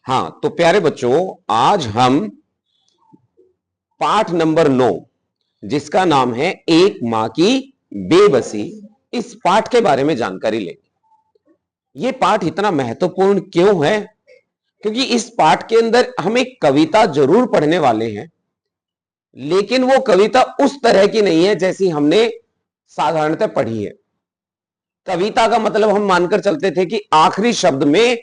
हाँ, तो प्यारे बच्चों, आज हम पाठ नंबर 9, जिसका नाम है एक मां की बेबसी, इस पाठ के बारे में जानकारी लेंगे। यह पाठ इतना महत्वपूर्ण क्यों है? क्योंकि इस पाठ के अंदर हम एक कविता जरूर पढ़ने वाले हैं, लेकिन वो कविता उस तरह की नहीं है जैसी हमने साधारणतः पढ़ी है। कविता का मतलब हम मानकर चलते थे कि आखिरी शब्द में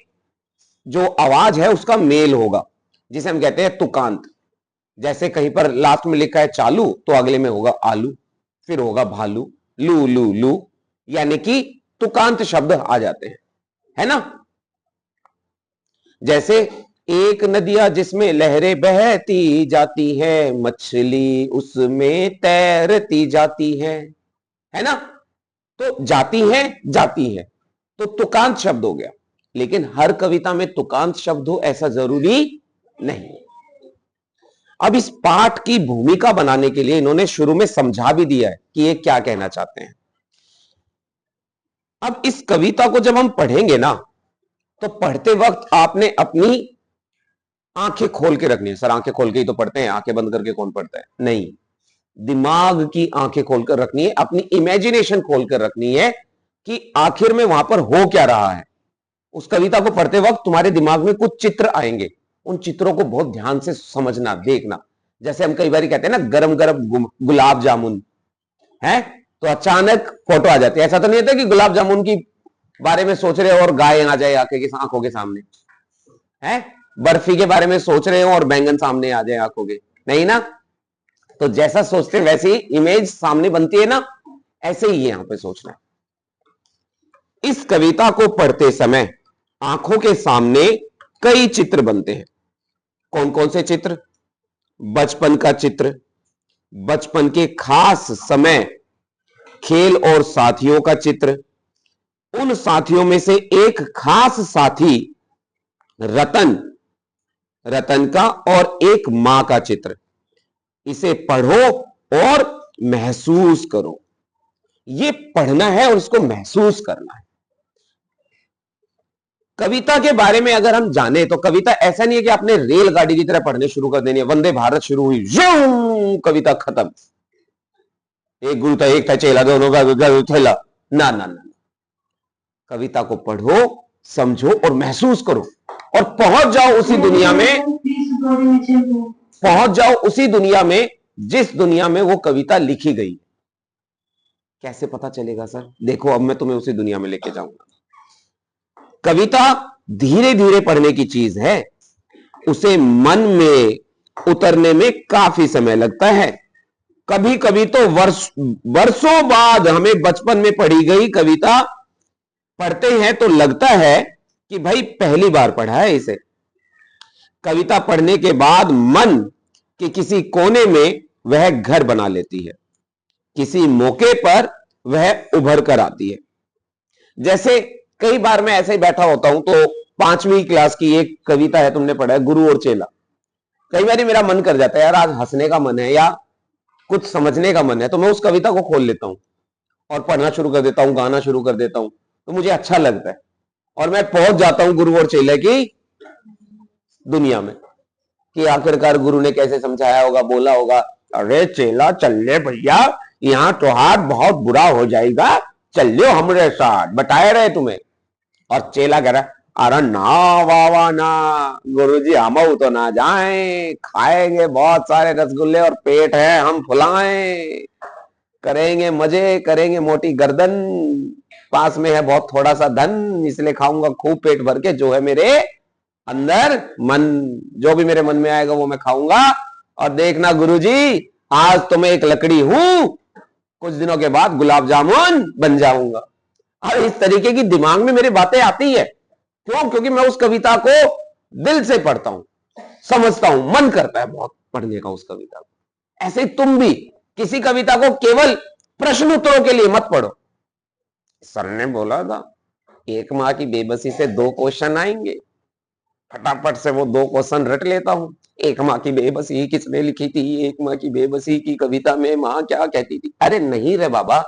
जो आवाज है उसका मेल होगा, जिसे हम कहते हैं तुकांत। जैसे कहीं पर लास्ट में लिखा है चालू, तो अगले में होगा आलू, फिर होगा भालू, लू लू लू, यानी कि तुकांत शब्द आ जाते हैं, है ना। जैसे एक नदिया जिसमें लहरें बहती जाती है, मछली उसमें तैरती जाती है ना। तो जाती है तो तुकांत शब्द हो गया। लेकिन हर कविता में तुकांत शब्द हो ऐसा जरूरी नहीं। अब इस पाठ की भूमिका बनाने के लिए इन्होंने शुरू में समझा भी दिया है कि ये क्या कहना चाहते हैं। अब इस कविता को जब हम पढ़ेंगे ना, तो पढ़ते वक्त आपने अपनी आंखें खोल के रखनी है। सर आंखें खोल के ही तो पढ़ते हैं, आंखें बंद करके कौन पढ़ता है? नहीं, दिमाग की आंखें खोलकर रखनी है, अपनी इमेजिनेशन खोलकर रखनी है कि आखिर में वहां पर हो क्या रहा है। उस कविता को पढ़ते वक्त तुम्हारे दिमाग में कुछ चित्र आएंगे, उन चित्रों को बहुत ध्यान से समझना, देखना। जैसे हम कई बार कहते हैं ना, गरम गरम गुलाब जामुन है, तो अचानक फोटो आ जाती है। ऐसा तो नहीं होता कि गुलाब जामुन की बारे में सोच रहे हो और गाय आ जाए आंखों के सामने, है बर्फी के बारे में सोच रहे हो और बैंगन सामने आ जाए आंखों के, नहीं ना। तो जैसा सोचते वैसे ही इमेज सामने बनती है ना, ऐसे ही यहां पे सोचना है। इस कविता को पढ़ते समय आंखों के सामने कई चित्र बनते हैं। कौन कौन से चित्र? बचपन का चित्र, बचपन के खास समय, खेल और साथियों का चित्र, उन साथियों में से एक खास साथी रतन, रतन का और एक मां का चित्र। इसे पढ़ो और महसूस करो। ये पढ़ना है और इसको महसूस करना है। कविता के बारे में अगर हम जाने तो कविता ऐसा नहीं है कि आपने रेलगाड़ी की तरह पढ़ने शुरू कर देनी है। वंदे भारत शुरू हुई, कविता खत्म, एक गुरु था एक था चेला दोनों का थैला, ना ना ना। कविता को पढ़ो, समझो और महसूस करो, और पहुंच जाओ उसी दुनिया में, पहुंच जाओ उसी दुनिया में जिस दुनिया में वो कविता लिखी गई। कैसे पता चलेगा सर? देखो अब मैं तुम्हें उसी दुनिया में लेके जाऊंगा। कविता धीरे धीरे पढ़ने की चीज है, उसे मन में उतरने में काफी समय लगता है। कभी कभी तो वर्षों बाद हमें बचपन में पढ़ी गई कविता पढ़ते हैं तो लगता है कि भाई पहली बार पढ़ा है इसे। कविता पढ़ने के बाद मन के किसी कोने में वह घर बना लेती है, किसी मौके पर वह उभर कर आती है। जैसे कई बार मैं ऐसे ही बैठा होता हूं तो 5वीं क्लास की एक कविता है, तुमने पढ़ा है, गुरु और चेला। कई बार मेरा मन कर जाता है, यार आज हंसने का मन है या कुछ समझने का मन है, तो मैं उस कविता को खोल लेता हूं और पढ़ना शुरू कर देता हूं, गाना शुरू कर देता हूं, तो मुझे अच्छा लगता है और मैं पहुंच जाता हूं गुरु और चेले की दुनिया में कि आखिरकार गुरु ने कैसे समझाया होगा, बोला होगा, अरे चेला चल ले भैया, यहां तो हाथ बहुत बुरा हो जाएगा, चल लो हमरे साथ, बताए रहे तुम्हें। और चेला कह रहा, अरे ना वावा ना गुरुजी, हम तो ना जाएं, खाएंगे बहुत सारे रसगुल्ले और पेट है हम फुलाएं, करेंगे मजे, करेंगे मोटी गर्दन, पास में है बहुत थोड़ा सा धन, इसलिए खाऊंगा खूब पेट भर के, जो है मेरे अंदर मन, जो भी मेरे मन में आएगा वो मैं खाऊंगा। और देखना गुरुजी, आज तो मैं एक लकड़ी हूं, कुछ दिनों के बाद गुलाब जामुन बन जाऊंगा। और इस तरीके की दिमाग में मेरी बातें आती है। क्यों? क्योंकि मैं उस कविता को दिल से पढ़ता हूं, समझता हूं, मन करता है बहुत पढ़ने का उस कविता को। ऐसे ही तुम भी किसी कविता को केवल प्रश्न उत्तरों के लिए मत पढ़ो। सर ने बोला था एक मां की बेबसी से 2 क्वेश्चन आएंगे, फटाफट से वो 2 क्वेश्चन रट लेता हूं। एक मां की बेबसी किसने लिखी थी? एक मां की बेबसी की कविता में मां क्या कहती थी? अरे नहीं रे बाबा,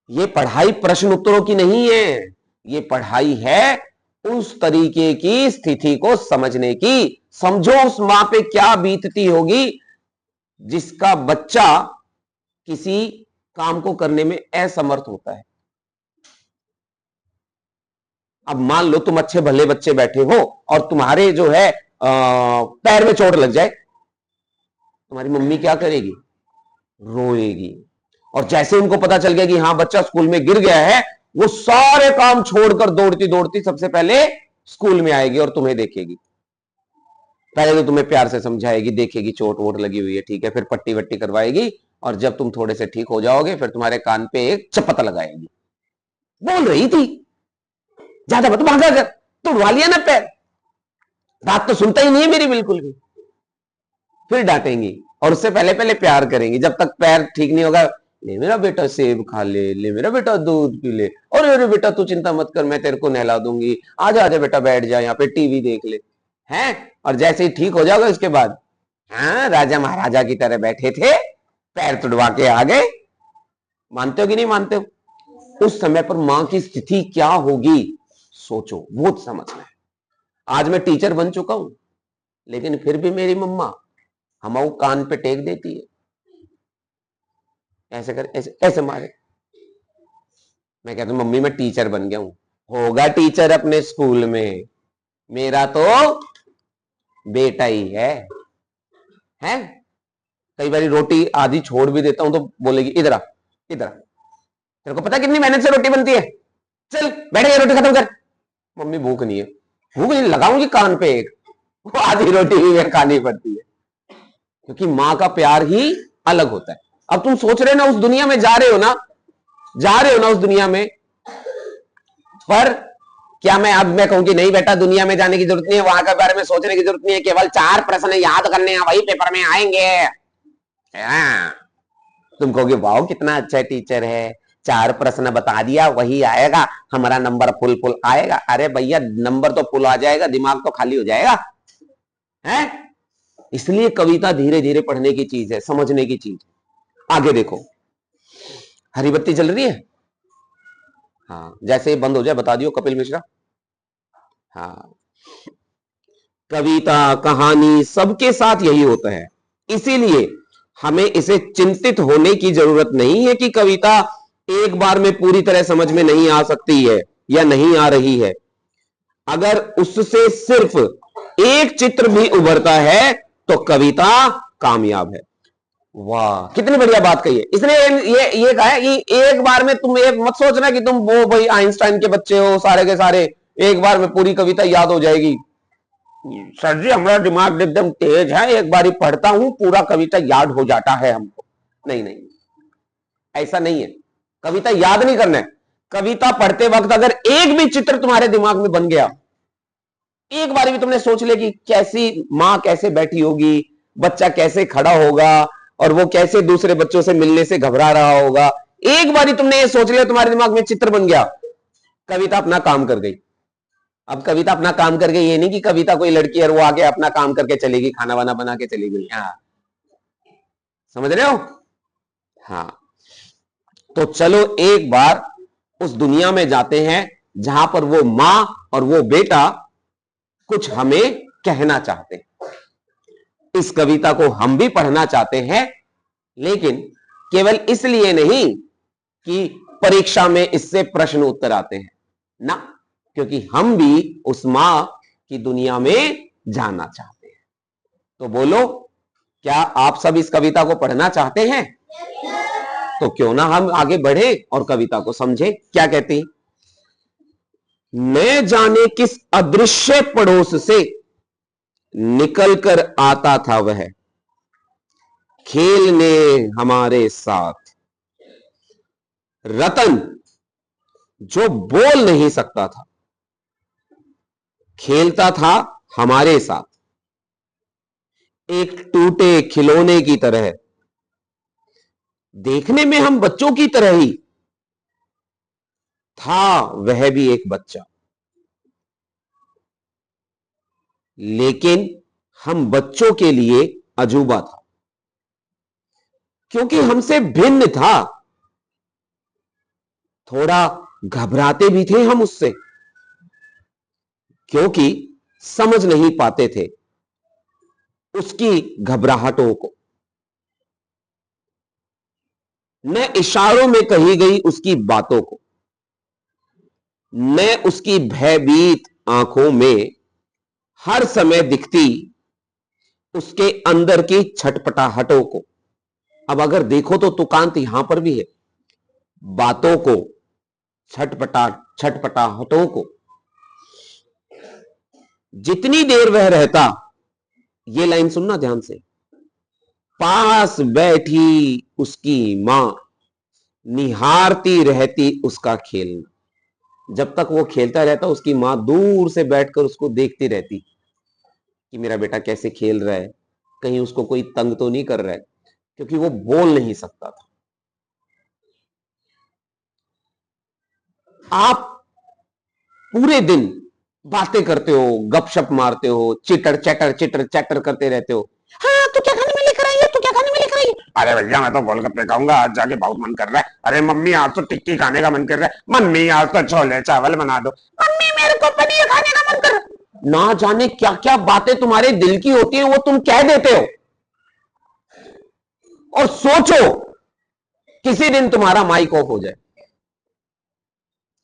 ये पढ़ाई प्रश्न उत्तरों की नहीं है, ये पढ़ाई है उस तरीके की स्थिति को समझने की। समझो उस मां पे क्या बीतती होगी जिसका बच्चा किसी काम को करने में असमर्थ होता है। अब मान लो तुम अच्छे भले बच्चे बैठे हो और तुम्हारे जो है पैर में चोट लग जाए, तुम्हारी मम्मी क्या करेगी? रोएगी। और जैसे उनको पता चल गया कि हाँ बच्चा स्कूल में गिर गया है, वो सारे काम छोड़कर दौड़ती दौड़ती सबसे पहले स्कूल में आएगी और तुम्हें देखेगी। पहले तो तुम्हें प्यार से समझाएगी, देखेगी चोट वोट लगी हुई है, ठीक है, फिर पट्टी वट्टी करवाएगी और जब तुम थोड़े से ठीक हो जाओगे फिर तुम्हारे कान पे एक चपत लगाएगी, बोल रही थी ज्यादा मत भागा कर, तोड़वा लिया ना पैर, बात तो सुनता ही नहीं है मेरी बिल्कुल भी। फिर डांटेंगी और उससे पहले पहले प्यार करेंगी। जब तक पैर ठीक नहीं होगा, ले मेरा बेटा सेब खा ले मेरा बेटा दूध पी ले, और अरे बेटा तू चिंता मत कर मैं तेरे को नहला दूंगी, आजा आजा बेटा बैठ जा यहाँ पे टीवी देख ले, हैं। और जैसे ही ठीक हो जाओगे उसके बाद हाँ राजा महाराजा की तरह बैठे थे, पैर तुड़वा के आ गए। मानते हो कि नहीं मानते हो? उस समय पर मां की स्थिति क्या होगी सोचो, बहुत समझना है। आज मैं टीचर बन चुका हूं लेकिन फिर भी मेरी मम्मा हमारे कान पे टेक देती है, ऐसे कर ऐसे ऐसे मारे। मैं कहता हूं मम्मी मैं टीचर बन गया हूं। होगा टीचर अपने स्कूल में, मेरा तो बेटा ही है। हैं? कई बार रोटी आधी छोड़ भी देता हूं तो बोलेगी इधर आ इधर आ, तेरे को पता कितनी मेहनत से रोटी बनती है, चल बैठ गया रोटी खत्म कर। मम्मी भूख नहीं है, भूख नहीं, लगाऊंगी कान पे एक, वो आधी रोटी भी खानी पड़ती है, क्योंकि मां का प्यार ही अलग होता है। अब तुम सोच रहे हो ना उस दुनिया में जा रहे हो ना, जा रहे हो ना उस दुनिया में, पर क्या मैं कहूं कि नहीं बेटा दुनिया में जाने की जरूरत नहीं है, वहां के बारे में सोचने की जरूरत नहीं है, केवल 4 प्रश्न याद करने हैं वही पेपर में आएंगे। तुम कहोगे वाह कितना अच्छा टीचर है, 4 प्रश्न बता दिया वही आएगा, हमारा नंबर फुल फुल आएगा। अरे भैया नंबर तो फुल आ जाएगा, दिमाग तो खाली हो जाएगा। है इसलिए कविता धीरे धीरे पढ़ने की चीज है, समझने की चीज। आगे देखो, हरी बत्ती जल रही है। हाँ जैसे बंद हो जाए बता दियो कपिल मिश्रा। हाँ कविता कहानी सबके साथ यही होता है, इसीलिए हमें इसे चिंतित होने की जरूरत नहीं है कि कविता एक बार में पूरी तरह समझ में नहीं आ सकती है या नहीं आ रही है। अगर उससे सिर्फ एक चित्र भी उभरता है तो कविता कामयाब है। वाह कितनी बढ़िया बात कही है। इसलिए ये कहा है कि एक बार में तुम एक मत सोचना कि तुम वो भाई आइंस्टाइन के बच्चे हो सारे के सारे, एक बार में पूरी कविता याद हो जाएगी। सर जी हमारा दिमाग एकदम तेज है, एक बार ही पढ़ता हूं पूरा कविता याद हो जाता है हमको। नहीं नहीं ऐसा नहीं है, कविता याद नहीं करना है। कविता पढ़ते वक्त अगर एक भी चित्र तुम्हारे दिमाग में बन गया, एक बार भी तुमने सोच लिया कि कैसी मां कैसे बैठी होगी, बच्चा कैसे खड़ा होगा और वो कैसे दूसरे बच्चों से मिलने से घबरा रहा होगा, एक बार तुमने ये सोच लिया तुम्हारे दिमाग में चित्र बन गया, कविता अपना काम कर गई। अब कविता अपना काम कर गई ये नहीं कि कविता कोई लड़की है वो आगे अपना काम करके चलेगी, खाना वाना बना के चली गई। हाँ समझ रहे हो? हाँ तो चलो एक बार उस दुनिया में जाते हैं जहां पर वो मां और वो बेटा कुछ हमें कहना चाहते हैं। इस कविता को हम भी पढ़ना चाहते हैं, लेकिन केवल इसलिए नहीं कि परीक्षा में इससे प्रश्न उत्तर आते हैं ना, क्योंकि हम भी उस मां की दुनिया में जाना चाहते हैं। तो बोलो क्या आप सब इस कविता को पढ़ना चाहते हैं? तो क्यों ना हम आगे बढ़े और कविता को समझे। क्या कहती? न जाने किस अदृश्य पड़ोस से निकल कर आता था वह खेलने हमारे साथ, रतन जो बोल नहीं सकता था खेलता था हमारे साथ, एक टूटे खिलौने की तरह। देखने में हम बच्चों की तरह ही था वह भी एक बच्चा, लेकिन हम बच्चों के लिए अजूबा था क्योंकि हमसे भिन्न था। थोड़ा घबराते भी थे हम उससे, क्योंकि समझ नहीं पाते थे उसकी घबराहटों को, न इशारों में कही गई उसकी बातों को, न उसकी भयभीत आंखों में हर समय दिखती उसके अंदर की छटपटाहटों को। अब अगर देखो तो तुकांत यहां पर भी है, बातों को, छटपटाहटों को। जितनी देर वह रहता, ये लाइन सुनना ध्यान से, पास बैठी उसकी मां निहारती रहती उसका खेलना। जब तक वो खेलता रहता उसकी मां दूर से बैठकर उसको देखती रहती कि मेरा बेटा कैसे खेल रहा है, कहीं उसको कोई तंग तो नहीं कर रहा है, क्योंकि वो बोल नहीं सकता था। आप पूरे दिन बातें करते हो, गपशप मारते हो, चिटर चैटर करते रहते हो। हाँ तू क्या खाने में लेकर आई है, तू क्या खाने में लेकर आई है? अरे भैया मैं तो गोलगप्पे खाऊंगा, आज जाके बहुत मन कर रहा है। अरे मम्मी आज तो टिक्की खाने का मन कर रहा है। मम्मी आज तो छोले चावल बना दो। मम्मी मेरे को पनीर खाने का मन कर रहा है। ना जाने क्या क्या बातें तुम्हारे दिल की होती है, वो तुम कह देते हो। और सोचो किसी दिन तुम्हारा माइक ऑफ हो जाए,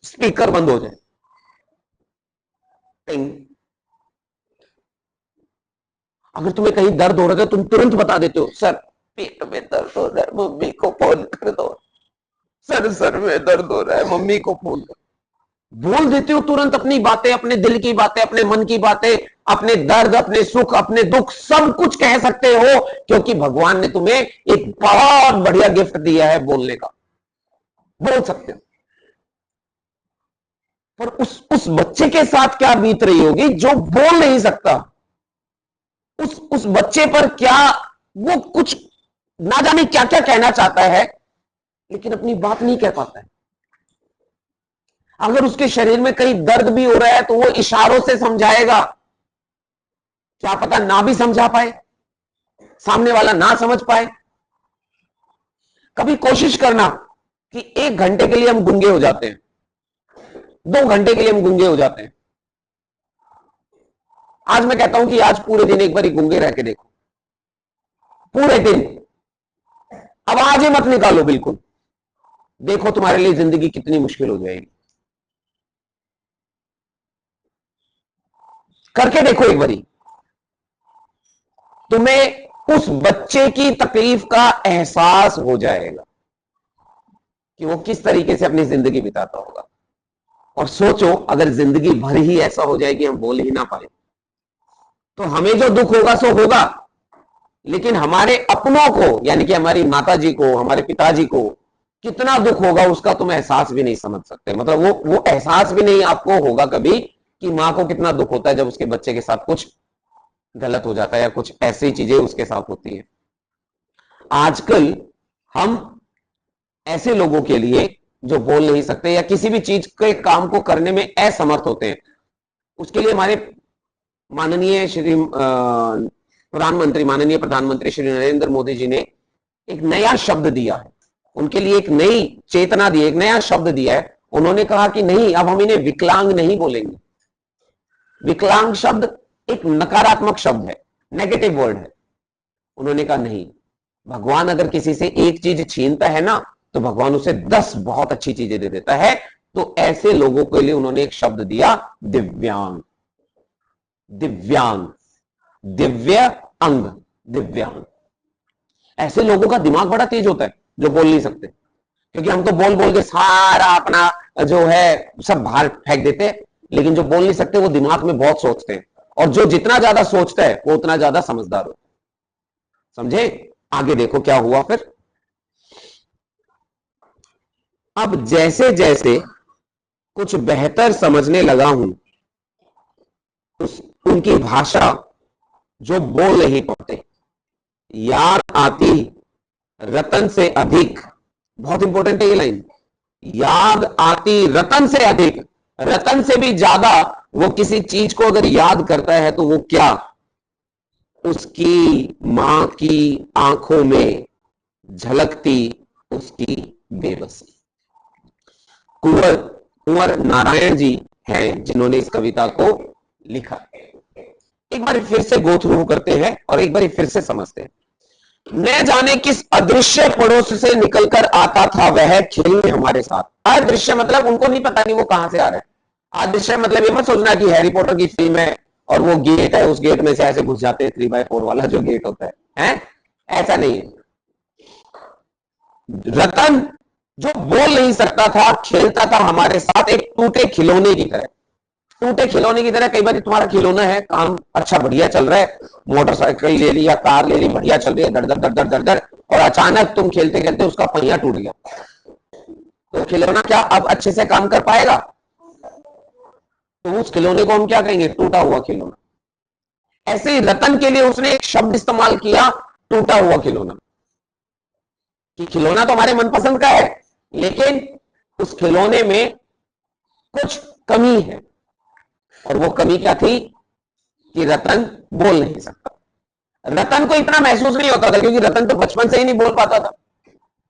स्पीकर बंद हो जाए, अगर तुम्हें कहीं दर्द हो रहा है तुम तुरंत बता देते हो, सर पेट में दर्द हो रहा है, मम्मी को फोन कर दो। सर में दर्द हो रहा है, मम्मी को फोन कर। बोल देते हो तुरंत अपनी बातें, अपने दिल की बातें, अपने मन की बातें, अपने दर्द, अपने सुख, अपने दुख, सब कुछ कह सकते हो, क्योंकि भगवान ने तुम्हें एक बहुत बढ़िया गिफ्ट दिया है बोलने का। बोल सकते हो। पर उस बच्चे के साथ क्या बीत रही होगी जो बोल नहीं सकता? उस बच्चे पर क्या, वो कुछ ना जाने क्या क्या कहना चाहता है, लेकिन अपनी बात नहीं कह पाता है। अगर उसके शरीर में कहीं दर्द भी हो रहा है तो वो इशारों से समझाएगा, क्या पता ना भी समझा पाए, सामने वाला ना समझ पाए। कभी कोशिश करना कि 1 घंटे के लिए हम गूंगे हो जाते हैं, 2 घंटे के लिए हम गूंगे हो जाते हैं। आज मैं कहता हूं कि आज पूरे दिन एक बार गूंगे रह के देखो, पूरे दिन। अब आज ही मत निकालो बिल्कुल, देखो तुम्हारे लिए जिंदगी कितनी मुश्किल हो जाएगी। करके देखो एक बारी, तुम्हें उस बच्चे की तकलीफ का एहसास हो जाएगा कि वो किस तरीके से अपनी जिंदगी बिताता होगा। और सोचो अगर जिंदगी भर ही ऐसा हो जाए कि हम बोल ही ना पाए, तो हमें जो दुख होगा सो होगा, लेकिन हमारे अपनों को, यानी कि हमारी माता जी को, हमारे पिताजी को कितना दुख होगा उसका तुम एहसास भी नहीं समझ सकते। मतलब वो एहसास भी नहीं आपको होगा कभी कि मां को कितना दुख होता है जब उसके बच्चे के साथ कुछ गलत हो जाता है या कुछ ऐसी चीजें उसके साथ होती है। आजकल हम ऐसे लोगों के लिए जो बोल नहीं सकते या किसी भी चीज के काम को करने में असमर्थ होते हैं, उसके लिए हमारे माननीय प्रधानमंत्री श्री नरेंद्र मोदी जी ने एक नया शब्द दिया है, उनके लिए एक नई चेतना दी, एक नया शब्द दिया है। उन्होंने कहा कि नहीं, अब हम इन्हें विकलांग नहीं बोलेंगे। विकलांग शब्द एक नकारात्मक शब्द है, नेगेटिव वर्ड है। उन्होंने कहा नहीं, भगवान अगर किसी से एक चीज छीनता है ना, तो भगवान उसे 10 बहुत अच्छी चीजें दे देता है। तो ऐसे लोगों के लिए उन्होंने एक शब्द दिया, दिव्यांग। दिव्यांग, दिव्य अंग, दिव्यांग। ऐसे लोगों का दिमाग बड़ा तेज होता है जो बोल नहीं सकते, क्योंकि हम तो बोल बोल के सारा अपना जो है सब बाहर फेंक देते हैं, लेकिन जो बोल नहीं सकते वो दिमाग में बहुत सोचते हैं, और जो जितना ज्यादा सोचता है वो उतना ज्यादा समझदार होता है। समझे? आगे देखो क्या हुआ फिर। अब जैसे जैसे कुछ बेहतर समझने लगा हूं, उनकी भाषा जो बोल नहीं पाते, याद आती रतन से अधिक। बहुत इंपॉर्टेंट है ये लाइन, याद आती रतन से अधिक, रतन से भी ज्यादा वो किसी चीज को अगर याद करता है तो वो क्या, उसकी मां की आंखों में झलकती उसकी बेबसी। कुंवर नारायण जी हैं जिन्होंने इस कविता को लिखा। एक बार फिर से गो थ्रू करते हैं और एक बार फिर से समझते हैं। न जाने किस अदृश्य पड़ोस से निकलकर आता था वह खेलने हमारे साथ। अदृश्य मतलब उनको नहीं पता कि वो कहां से आ रहा है। अदृश्य मतलब ये मत सोचना कि हैरी पॉटर की फिल्म है और वो गेट है, उस गेट में से ऐसे घुस जाते हैं 3x4 वाला जो गेट होता है, हैं? ऐसा नहीं है। रतन जो बोल नहीं सकता था खेलता था हमारे साथ एक टूटे खिलौने की तरह। टूटे खिलौने की तरह। कई बार तुम्हारा खिलौना है, काम अच्छा बढ़िया चल रहा है, मोटरसाइकिल ले ली या कार ले ली, बढ़िया चल रही है, दर दर दर दर दर दर, और अचानक तुम खेलते खेलते उसका पहिया टूट गया, तो खिलौना क्या अब अच्छे से काम कर पाएगा? तो उस खिलौने को हम क्या कहेंगे? टूटा हुआ खिलौना। ऐसे ही रतन के लिए उसने एक शब्द इस्तेमाल किया, टूटा हुआ खिलौना। कि खिलौना तो हमारे मनपसंद का है, लेकिन उस खिलौने में कुछ कमी है। और वो कमी क्या थी? कि रतन बोल नहीं सकता। रतन को इतना महसूस नहीं होता था क्योंकि रतन तो बचपन से ही नहीं बोल पाता था।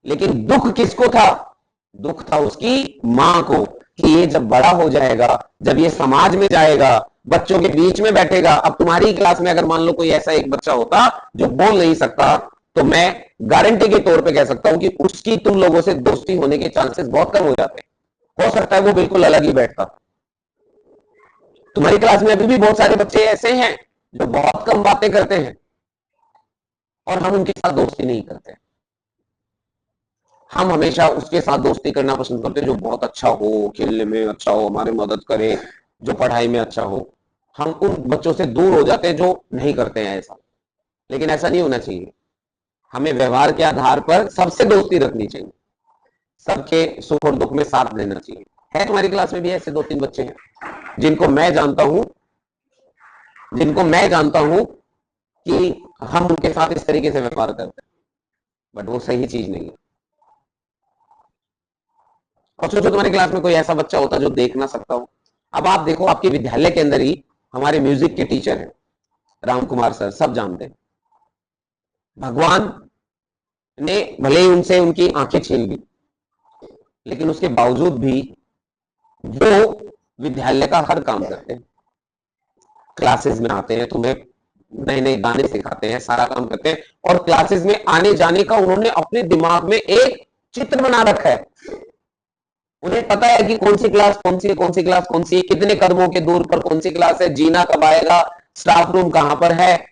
लेकिन दुख किसको था? दुख था उसकी मां को कि ये जब बड़ा हो जाएगा, जब ये समाज में जाएगा, बच्चों के बीच में बैठेगा। अब तुम्हारी क्लास में अगर मान लो कोई ऐसा एक बच्चा होता जो बोल नहीं सकता, तो मैं गारंटी के तौर पे कह सकता हूं कि उसकी तुम लोगों से दोस्ती होने के चांसेस बहुत कम हो जाते हैं। हो सकता है वो बिल्कुल अलग ही बैठता। तुम्हारी क्लास में अभी भी बहुत सारे बच्चे ऐसे हैं जो बहुत कम बातें करते हैं और हम उनके साथ दोस्ती नहीं करते। हम हमेशा उसके साथ दोस्ती करना पसंद करते हैं जो बहुत अच्छा हो, खेलने में अच्छा हो, हमारी मदद करे, जो पढ़ाई में अच्छा हो। हम उन बच्चों से दूर हो जाते हैं जो नहीं करते हैं ऐसा। लेकिन ऐसा नहीं होना चाहिए। हमें व्यवहार के आधार पर सबसे दोस्ती रखनी चाहिए, सबके सुख और दुख में साथ देना चाहिए। है तुम्हारी क्लास में भी ऐसे 2-3 बच्चे हैं जिनको मैं जानता हूं, कि हम उनके साथ इस तरीके से व्यवहार करते हैं, बट वो सही चीज नहीं है। और सोचो तुम्हारी क्लास में कोई ऐसा बच्चा होता जो देख ना सकता हो। अब आप देखो, आपके विद्यालय के अंदर ही हमारे म्यूजिक के टीचर हैं, राम कुमार सर, सब जानते हैं। भगवान ने भले ही उनसे उनकी आंखें छीन ली, लेकिन उसके बावजूद भी वो विद्यालय का हर काम करते हैं। क्लासेस में आते हैं, तुम्हें नए नए गाने सिखाते हैं, सारा काम करते हैं। और क्लासेस में आने जाने का उन्होंने अपने दिमाग में एक चित्र बना रखा है। उन्हें पता है कि कौन सी क्लास कौन सी है, कौन सी क्लास कौन सी है, कितने कदमों के दूर पर कौन सी क्लास है, जीना कब आएगा, स्टाफ रूम कहां पर है,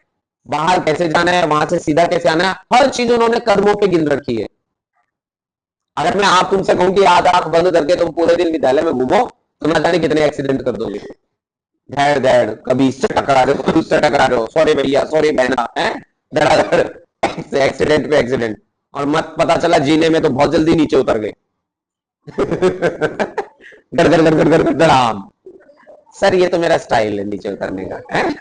बाहर कैसे जाना है, वहां से सीधा कैसे आना है, हर चीज उन्होंने कदमों पे गिन रखी है। अगर मैं आप तुमसे कहूं कि आज आंख बंद करके तुम पूरे दिन विद्यालय में घूमो, तो ना जाने कितने एक्सीडेंट कर दोगे। धैड़ धैड़, कभी इससे टकरा रहे हो, कभी उससे टकरा रहे हो, सॉरी भैया, सॉरी बहना, है धड़ाधड़, एक्सीडेंट पे एक्सीडेंट। और मत पता चला जीने में तो बहुत जल्दी नीचे उतर गए। गड़ गड़ गड़ गड़ गड़ गड़ धड़ाम। सर ये तो मेरा स्टाइल है नीचे उतरने का, है?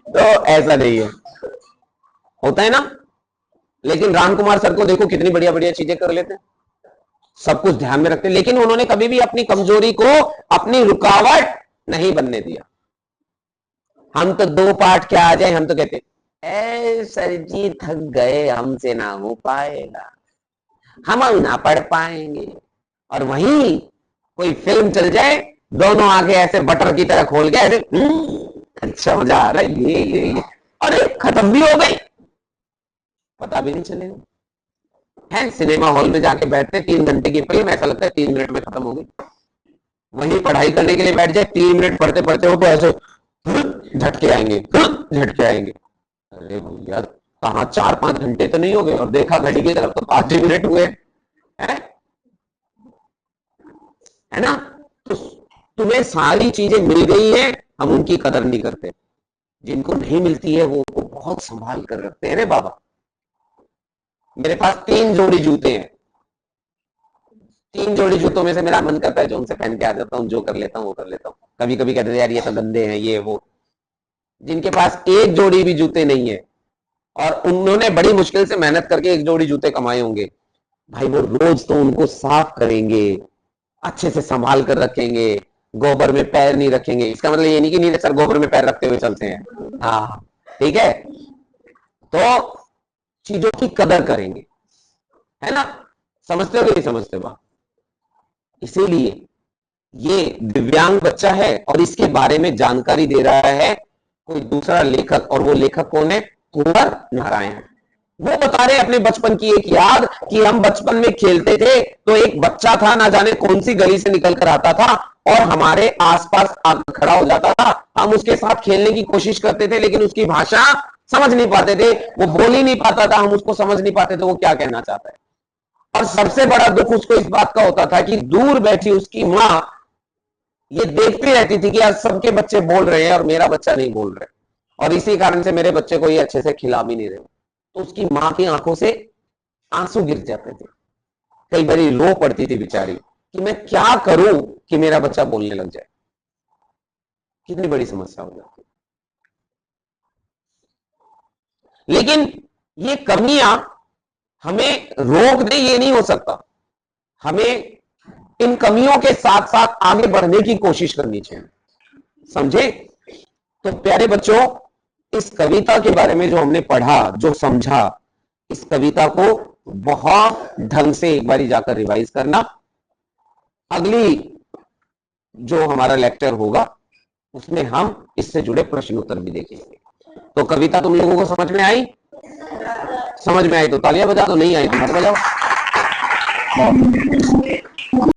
तो ऐसा नहीं है, होता है ना। लेकिन राम कुमार सर को देखो, कितनी बढ़िया बढ़िया चीजें कर लेते हैं, सब कुछ ध्यान में रखते हैं, लेकिन उन्होंने कभी भी अपनी कमजोरी को अपनी रुकावट नहीं बनने दिया। हम तो 2 पाठ क्या आ जाए, हम तो कहते ए सर जी थक गए, हमसे ना हो पाएगा, हम अब ना पढ़ पाएंगे। और वहीं कोई फिल्म चल जाए, दोनों आगे ऐसे बटर की तरह खोल के ऐसे अच्छा मजा आ रहा है, ये अरे खत्म भी हो गई, पता भी नहीं चलेगा। है सिनेमा हॉल में जाके बैठते 3 घंटे की फिल्म, ऐसा लगता है 3 मिनट में खत्म हो गई। वहीं पढ़ाई करने के लिए बैठ जाए, 3 मिनट पढ़ते पढ़ते हो तो ऐसे झटके आएंगे, झटके आएंगे। अरे भैया कहाँ 4-5 घंटे तो नहीं हो गए, और देखा घड़ी की तरफ तो 5 ही मिनट हुए, है है ना। तो तुम्हें सारी चीजें मिल गई हैं, हम उनकी कदर नहीं करते। जिनको नहीं मिलती है वो उनको बहुत संभाल कर रखते हैं। रे बाबा, मेरे पास 3 जोड़ी जूते हैं, 3 जोड़ी जूतों में से मेरा मन करता है जो उनसे पहन के आ जाता हूँ, जो कर लेता हूँ वो कर लेता हूँ। कभी कभी कहते हैं यार ये तो गंदे हैं, ये वो। जिनके पास एक जोड़ी भी जूते नहीं है और उन्होंने बड़ी मुश्किल से मेहनत करके एक जोड़ी जूते कमाए होंगे, भाई वो रोज तो उनको साफ करेंगे, अच्छे से संभाल कर रखेंगे, गोबर में पैर नहीं रखेंगे। इसका मतलब ये नहीं कि नीरज सर गोबर में पैर रखते हुए चलते हैं, हाँ ठीक है। तो चीजों की कदर करेंगे, है ना। समझते हो कि नहीं समझते हो बात? इसीलिए ये दिव्यांग बच्चा है और इसके बारे में जानकारी दे रहा है कोई दूसरा लेखक, और वो लेखक कौन है? कुंवर नारायण। वो बता रहे अपने बचपन की एक याद कि हम बचपन में खेलते थे तो एक बच्चा था, ना जाने कौन सी गली से निकल कर आता था और हमारे आसपास आकर खड़ा हो जाता था। हम उसके साथ खेलने की कोशिश करते थे लेकिन उसकी भाषा समझ नहीं पाते थे, वो बोल ही नहीं पाता था, हम उसको समझ नहीं पाते थे वो क्या कहना चाहता है। और सबसे बड़ा दुख उसको इस बात का होता था कि दूर बैठी उसकी माँ ये देखती रहती थी कि आज सबके बच्चे बोल रहे हैं और मेरा बच्चा नहीं बोल रहे, और इसी कारण से मेरे बच्चे को ये अच्छे से खिला भी नहीं रहे। तो उसकी माँ की आंखों से आंसू गिर जाते थे, कई बार रो पड़ती थी बेचारी कि मैं क्या करूं कि मेरा बच्चा बोलने लग जाए। कितनी बड़ी समस्या हो जाती। लेकिन ये कमियां हमें रोक दे ये नहीं हो सकता, हमें इन कमियों के साथ साथ आगे बढ़ने की कोशिश करनी चाहिए, समझे? तो प्यारे बच्चों, इस कविता के बारे में जो हमने पढ़ा, जो समझा, इस कविता को बहुत ढंग से एक बारी जाकर रिवाइज करना। अगली जो हमारा लेक्चर होगा उसमें हम इससे जुड़े प्रश्न उत्तर भी देखेंगे। तो कविता तुम लोगों को समझ में आई? समझ में आई तो तालियां बजा दो, नहीं आई तो मत बजाओ।